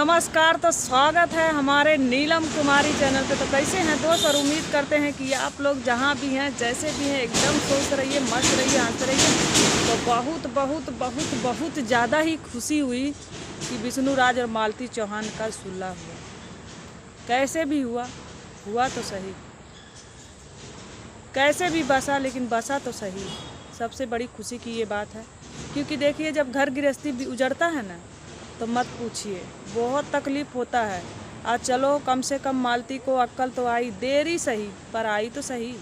नमस्कार। तो स्वागत है हमारे नीलम कुमारी चैनल पे। तो कैसे हैं दोस्त, और उम्मीद करते हैं कि आप लोग जहां भी हैं, जैसे भी हैं, एकदम खुश रहिए, मस्त रहिए, हंसते रहिए। तो बहुत बहुत बहुत बहुत ज़्यादा ही खुशी हुई कि विष्णु राज और मालती चौहान का सुलह हुआ। कैसे भी हुआ तो सही, कैसे भी बसा, लेकिन बसा तो सही। सबसे बड़ी खुशी की ये बात है, क्योंकि देखिए जब घर गृहस्थी भी उजड़ता है ना, तो मत पूछिए, बहुत तकलीफ़ होता है। और चलो कम से कम मालती को अक्ल तो आई, देरी सही पर आई तो सही।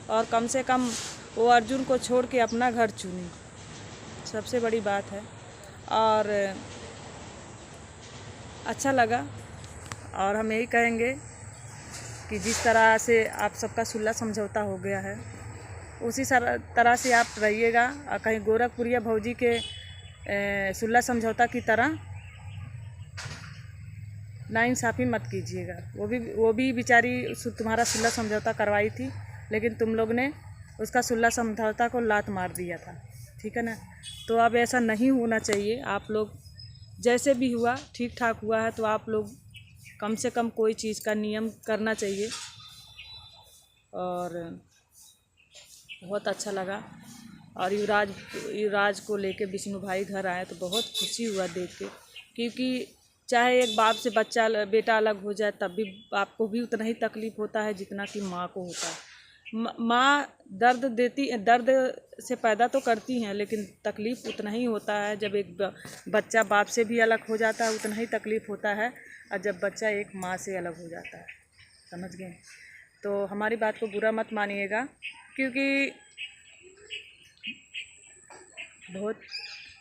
और कम से कम वो अर्जुन को छोड़ के अपना घर चुनी, सबसे बड़ी बात है। और अच्छा लगा। और हम यही कहेंगे कि जिस तरह से आप सबका सुलह समझौता हो गया है, उसी तरह से आप रहिएगा। और कहीं गोरखपुरिया भौजी के सुलह समझौता की तरह नाइंसाफ़ी मत कीजिएगा। वो भी बेचारी तुम्हारा सुलह समझौता करवाई थी, लेकिन तुम लोग ने उसका सुलह समझौता को लात मार दिया था, ठीक है ना। तो अब ऐसा नहीं होना चाहिए। आप लोग जैसे भी हुआ ठीक ठाक हुआ है, तो आप लोग कम से कम कोई चीज़ का नियम करना चाहिए। और बहुत अच्छा लगा। और युवराज को लेके विष्णु भाई घर आए तो बहुत खुशी हुआ देख के, क्योंकि चाहे एक बाप से बेटा अलग हो जाए, तब भी बाप को भी उतना ही तकलीफ़ होता है जितना कि माँ को होता है। माँ दर्द से पैदा तो करती हैं, लेकिन तकलीफ़ उतना ही होता है। जब एक बच्चा बाप से भी अलग हो जाता है, उतना ही तकलीफ़ होता है। और जब बच्चा एक माँ से अलग हो जाता है, समझ गए। तो हमारी बात को बुरा मत मानिएगा, क्योंकि बहुत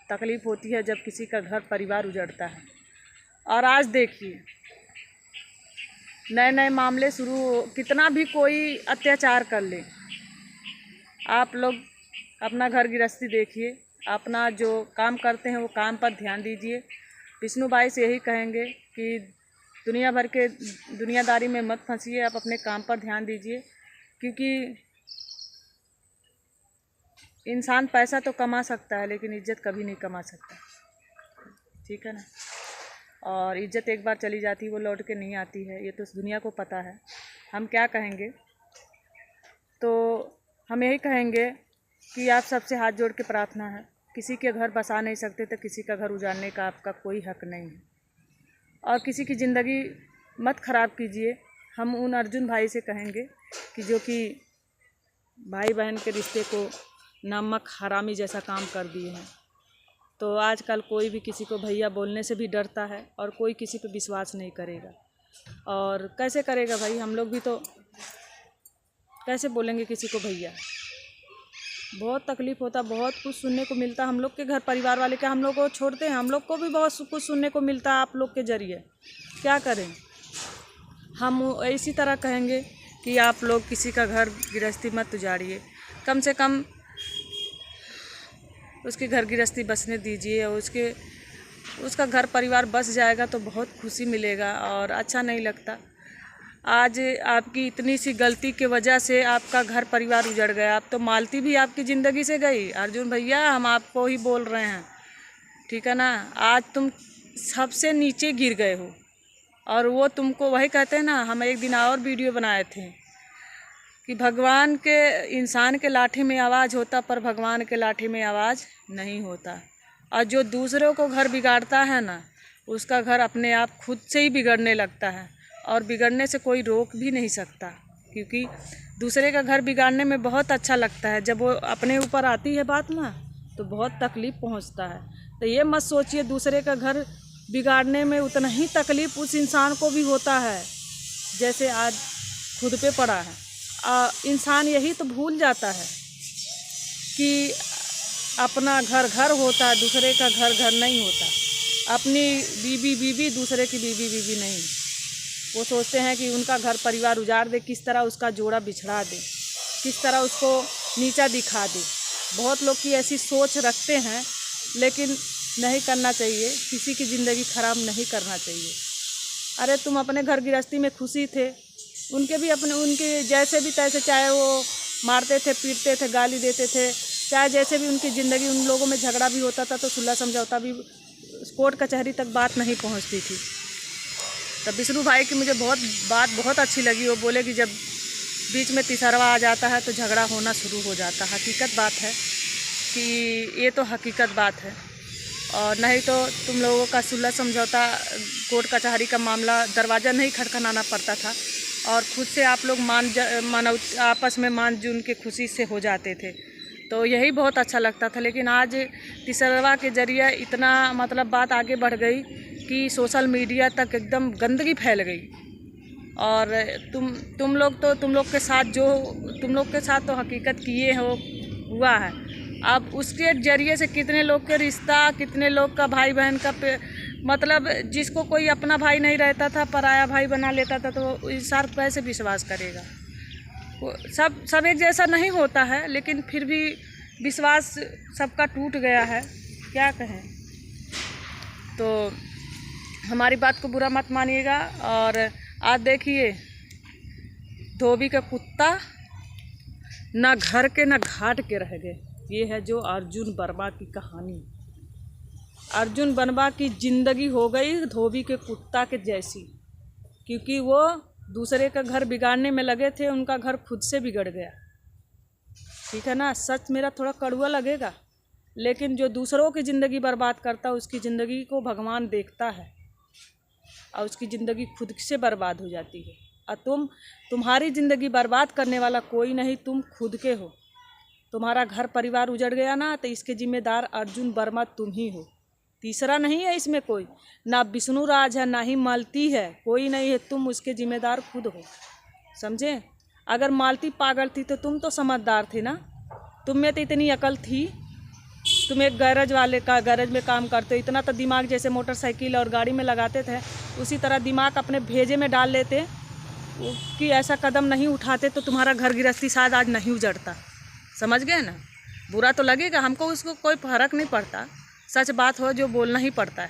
तकलीफ़ होती है जब किसी का घर परिवार उजड़ता है। और आज देखिए नए नए मामले कितना भी कोई अत्याचार कर ले, आप लोग अपना घर गृहस्थी देखिए, अपना जो काम करते हैं वो काम पर ध्यान दीजिए। विष्णु भाई से यही कहेंगे कि दुनिया भर के दुनियादारी में मत फंसिए, आप अपने काम पर ध्यान दीजिए। क्योंकि इंसान पैसा तो कमा सकता है, लेकिन इज्जत कभी नहीं कमा सकता, ठीक है ना। और इज्जत एक बार चली जाती है, वो लौट के नहीं आती है, ये तो दुनिया को पता है। हम क्या कहेंगे, तो हम यही कहेंगे कि आप सबसे हाथ जोड़ के प्रार्थना है, किसी के घर बसा नहीं सकते तो किसी का घर उजाड़ने का आपका कोई हक नहीं है। और किसी की ज़िंदगी मत ख़राब कीजिए। हम उन अर्जुन भाई से कहेंगे कि जो कि भाई बहन के रिश्ते को नमक हरामी जैसा काम कर दिए हैं। तो आजकल कोई भी किसी को भैया बोलने से भी डरता है, और कोई किसी पे विश्वास नहीं करेगा। और कैसे करेगा भाई, हम लोग भी तो कैसे बोलेंगे किसी को भैया। बहुत तकलीफ़ होता, बहुत कुछ सुनने को मिलता हम लोग के घर परिवार वाले क्या हम लोग को छोड़ते हैं, हम लोग को भी बहुत कुछ सुनने को मिलता है आप लोग के ज़रिए। क्या करें। हम इसी तरह कहेंगे कि आप लोग किसी का घर गृहस्थी मत उजाड़िए, कम से कम उसकी घर गृहस्थी बसने दीजिए। और उसका घर परिवार बस जाएगा तो बहुत खुशी मिलेगा, और अच्छा नहीं लगता। आज आपकी इतनी सी गलती के वजह से आपका घर परिवार उजड़ गया। अब तो मालती भी आपकी ज़िंदगी से गई। अर्जुन भैया, हम आपको ही बोल रहे हैं, ठीक है ना। आज तुम सबसे नीचे गिर गए हो, और वो तुमको वही कहते हैं ना। हम एक दिन और वीडियो बनाए थे कि भगवान के इंसान के लाठी में आवाज़ होता, पर भगवान के लाठी में आवाज़ नहीं होता। और जो दूसरों को घर बिगाड़ता है ना, उसका घर अपने आप खुद से ही बिगड़ने लगता है, और बिगड़ने से कोई रोक भी नहीं सकता। क्योंकि दूसरे का घर बिगाड़ने में बहुत अच्छा लगता है, जब वो अपने ऊपर आती है बात ना, तो बहुत तकलीफ़ पहुंचता है। तो ये मत सोचिए दूसरे का घर बिगाड़ने में उतना ही तकलीफ़ उस इंसान को भी होता है जैसे आज खुद पे पड़ा है। इंसान यही तो भूल जाता है कि अपना घर घर होता है, दूसरे का घर घर नहीं होता। अपनी बीवी बीवी, दूसरे की बीवी बीवी नहीं। वो सोचते हैं कि उनका घर परिवार उजाड़ दे, किस तरह उसका जोड़ा बिछड़ा दे, किस तरह उसको नीचा दिखा दे। बहुत लोग की ऐसी सोच रखते हैं, लेकिन नहीं करना चाहिए। किसी की ज़िंदगी ख़राब नहीं करना चाहिए। अरे तुम अपने घर गृहस्थी में खुशी थे, उनके जैसे भी तैसे, चाहे वो मारते थे, पीटते थे, गाली देते थे, चाहे जैसे भी उनकी ज़िंदगी, उन लोगों में झगड़ा भी होता था तो सुलह समझौता भी कोर्ट कचहरी तक बात नहीं पहुंचती थी। तो विष्णु भाई की मुझे बात बहुत अच्छी लगी। वो बोले कि जब बीच में तीसरवा आ जाता है तो झगड़ा होना शुरू हो जाता है। हकीकत बात है कि ये तो हकीकत बात है। और नहीं तो तुम लोगों का सुलह समझौता, कोर्ट कचहरी का मामला, दरवाज़ा नहीं खटखटाना पड़ता था और खुद से आप लोग आपस में मान जून के खुशी से हो जाते थे। तो यही बहुत अच्छा लगता था। लेकिन आज तीसरवा के जरिए इतना मतलब बात आगे बढ़ गई कि सोशल मीडिया तक एकदम गंदगी फैल गई। और तुम लोग के साथ तो हकीकत किए हुआ है। अब उसके जरिए से कितने लोग के रिश्ता, कितने लोग का भाई बहन का मतलब जिसको कोई अपना भाई नहीं रहता था पराया भाई बना लेता था, तो इंसान कैसे विश्वास करेगा। सब एक जैसा नहीं होता है, लेकिन फिर भी विश्वास सबका टूट गया है, क्या कहें। तो हमारी बात को बुरा मत मानिएगा। और आज देखिए, धोबी का कुत्ता ना घर के ना घाट के रह गए। ये है जो अर्जुन वर्मा की कहानी। अर्जुन वर्मा की ज़िंदगी हो गई धोबी के कुत्ता के जैसी, क्योंकि वो दूसरे का घर बिगाड़ने में लगे थे, उनका घर खुद से बिगड़ गया। ठीक है ना। सच मेरा थोड़ा कड़वा लगेगा, लेकिन जो दूसरों की ज़िंदगी बर्बाद करता है उसकी ज़िंदगी को भगवान देखता है और उसकी ज़िंदगी खुद से बर्बाद हो जाती है। और तुम्हारी ज़िंदगी बर्बाद करने वाला कोई नहीं, तुम खुद के हो। तुम्हारा घर परिवार उजड़ गया ना, तो इसके जिम्मेदार अर्जुन वर्मा तुम ही हो। तीसरा नहीं है इसमें कोई, ना विष्णु राज है ना ही मालती है, कोई नहीं है। तुम उसके जिम्मेदार खुद हो, समझे। अगर मालती पागल थी तो तुम तो समझदार थे ना, तुम में तो इतनी अकल थी। तुम एक गैरेज में काम करते हो, इतना तो दिमाग जैसे मोटरसाइकिल और गाड़ी में लगाते थे, उसी तरह दिमाग अपने भेजे में डाल लेते कि ऐसा कदम नहीं उठाते तो तुम्हारा घर गृहस्थी शायद आज नहीं उजड़ता। समझ गए ना। बुरा तो लगेगा हमको, उसको कोई फर्क नहीं पड़ता। सच बात हो जो बोलना ही पड़ता है।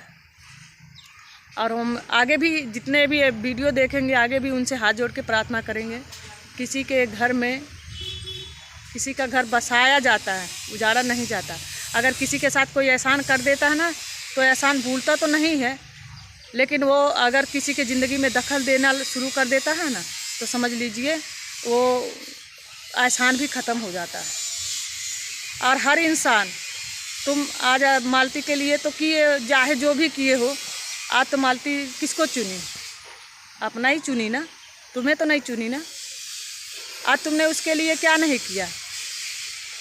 और हम आगे भी जितने भी वीडियो देखेंगे, आगे भी उनसे हाथ जोड़ के प्रार्थना करेंगे। किसी के घर में किसी का घर बसाया जाता है, उजाड़ा नहीं जाता। अगर किसी के साथ कोई एहसान कर देता है ना, तो एहसान भूलता तो नहीं है, लेकिन वो अगर किसी के ज़िंदगी में दखल देना शुरू कर देता है ना, तो समझ लीजिए वो एहसान भी ख़त्म हो जाता है। और हर इंसान, तुम आज मालती के लिए तो किए, चाहे जो भी किए हो, आज तो मालती किसको चुनी? अपना ही चुनी ना, तुम्हें तो नहीं चुनी ना। आज तुमने उसके लिए क्या नहीं किया?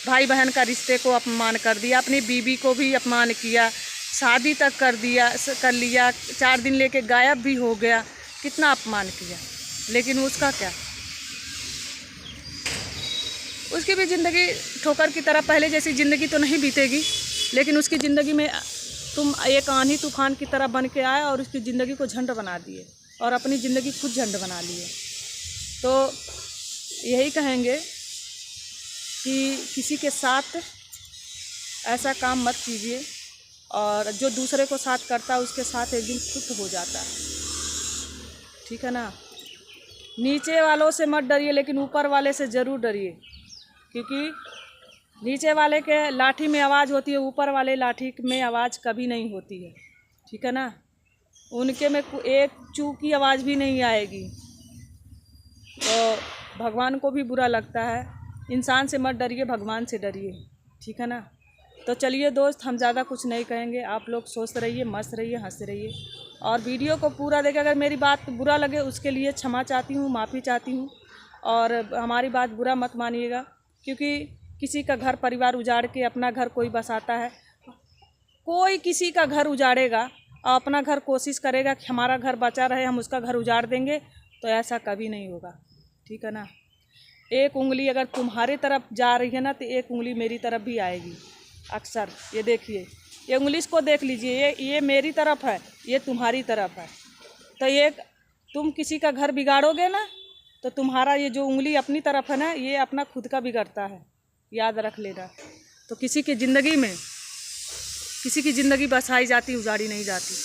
भाई बहन का रिश्ते को अपमान कर दिया, अपनी बीवी को भी अपमान किया, शादी तक कर लिया, 4 दिन लेके गायब भी हो गया, कितना अपमान किया। लेकिन उसका क्या? उसकी भी ज़िंदगी ठोकर की तरह पहले जैसी ज़िंदगी तो नहीं बीतेगी, लेकिन उसकी ज़िंदगी में तुम एक आंधी तूफान की तरह बन के आए और उसकी ज़िंदगी को झंड बना दिए और अपनी ज़िंदगी खुद झंड बना लिए। तो यही कहेंगे कि किसी के साथ ऐसा काम मत कीजिए, और जो दूसरे को साथ करता है उसके साथ एक दिन खुद हो जाता है। ठीक है ना। नीचे वालों से मत डरिए, लेकिन ऊपर वाले से ज़रूर डरिए, क्योंकि नीचे वाले के लाठी में आवाज़ होती है, ऊपर वाले लाठी में आवाज़ कभी नहीं होती है। ठीक है ना। उनके में एक चू की आवाज़ भी नहीं आएगी, तो भगवान को भी बुरा लगता है। इंसान से मत डरिए, भगवान से डरिए। ठीक है ना। तो चलिए दोस्त, हम ज़्यादा कुछ नहीं कहेंगे। आप लोग स्वस्थ रहिए, मस्त रहिए, हंसते रहिए, और वीडियो को पूरा देखें। अगर मेरी बात बुरा लगे उसके लिए क्षमा चाहती हूँ, माफ़ी चाहती हूँ। और हमारी बात बुरा मत मानिएगा, क्योंकि किसी का घर परिवार उजाड़ के अपना घर कोई बसाता है। कोई किसी का घर उजाड़ेगा और अपना घर कोशिश करेगा कि हमारा घर बचा रहे, हम उसका घर उजाड़ देंगे, तो ऐसा कभी नहीं होगा। ठीक है ना। एक उंगली अगर तुम्हारे तरफ जा रही है ना, तो एक उंगली मेरी तरफ भी आएगी अक्सर। ये देखिए, ये उंगली को देख लीजिए, ये मेरी तरफ है, ये तुम्हारी तरफ है। तो ये तुम किसी का घर बिगाड़ोगे ना, तो तुम्हारा ये जो उंगली अपनी तरफ है ना, ये अपना खुद का बिगड़ता है, याद रख लेना। तो किसी की ज़िंदगी बसाई जाती, उजाड़ी नहीं जाती।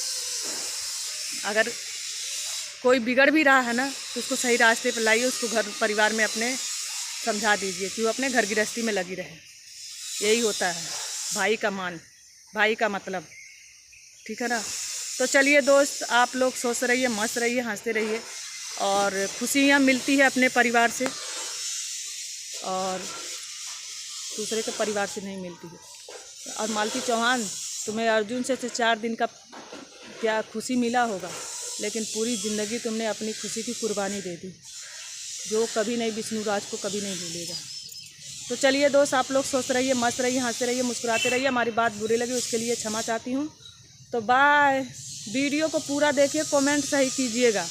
अगर कोई बिगड़ भी रहा है ना, तो उसको सही रास्ते पर लाइए, उसको घर परिवार में अपने समझा दीजिए कि वो अपने घर गृहस्थी में लगी रहे। यही होता है भाई का मान, भाई का मतलब। ठीक है ना। तो चलिए दोस्त, आप लोग सोच रहिए, मस्त रहिए, हंसते रहिए, और खुशियाँ मिलती है अपने परिवार से और दूसरे के परिवार से नहीं मिलती है। और मालती चौहान, तुम्हें अर्जुन से 4 दिन का क्या खुशी मिला होगा, लेकिन पूरी ज़िंदगी तुमने अपनी खुशी की कुर्बानी दे दी, जो कभी नहीं विष्णुराज को कभी नहीं भूलेगा। तो चलिए दोस्त, आप लोग सोच रहिए, मस्त रहिए, हंसते रहिए, मुस्कुराते रहिए। हमारी बात बुरी लगी उसके लिए क्षमा चाहती हूँ। तो बाय। वीडियो को पूरा देखिए, कमेंट सही कीजिएगा।